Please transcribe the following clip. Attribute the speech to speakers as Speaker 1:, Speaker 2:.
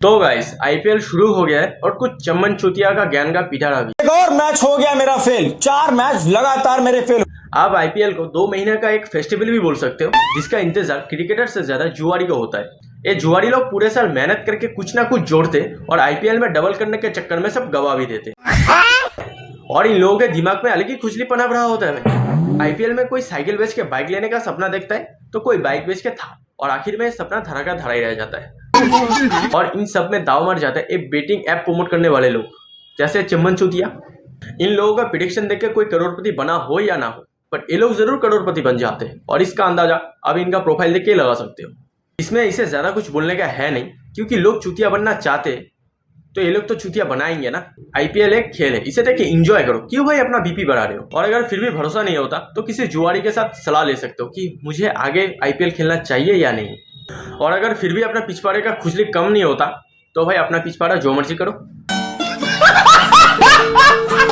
Speaker 1: तो guys IPL शुरू हो गया है और कुछ चमन चुतिया का ज्ञान का पिटारा भी।
Speaker 2: एक और मैच हो गया मेरा फेल। 4 मैच लगातार मेरे फेल।
Speaker 1: आप आईपीएल को 2 महीने का एक फेस्टिवल भी बोल सकते हो, जिसका इंतजार क्रिकेटर से ज्यादा जुआरी को होता है। ये जुआरी लोग पूरे साल मेहनत करके कुछ ना कुछ जोड़ते और आईपीएल में डबल करने के चक्कर में सब गवा भी देते। और इन लोगों के दिमाग में अलग ही खुजली पनप रहा होता है। आईपीएल में कोई साइकिल बेच के बाइक लेने का सपना देखता है तो कोई बाइक बेच के थार, और आखिर में सपना धरा का धरा ही रह जाता है। और इन सब में दाव मर जाता है एक बेटिंग ऐप प्रमोट करने वाले लोग, जैसे चमन चुतिया। इन लोगों का प्रिडिक्शन देख के कोई करोड़पति बना हो या ना हो, बट ये लोग जरूर करोड़पति बन जाते हैं। और इसका अंदाजा अब इनका प्रोफाइल देख के लगा सकते हो। इसमें इसे ज्यादा कुछ बोलने का है नहीं, क्योंकि लोग चुतिया बनना चाहते तो ये लोग तो चुतिया बनाएंगे ना। आईपीएल एक खेल है, इसे देख के एंजॉय करो। क्यों भाई अपना बीपी बढ़ा रहे हो? और अगर फिर भी भरोसा नहीं होता तो किसी जुआरी के साथ सलाह ले सकते हो कि मुझे आगे आईपीएल खेलना चाहिए या नहीं। और अगर फिर भी अपना पिछवाड़े का खुजली कम नहीं होता तो भाई अपना पिछवाड़ा जो मर्जी करो।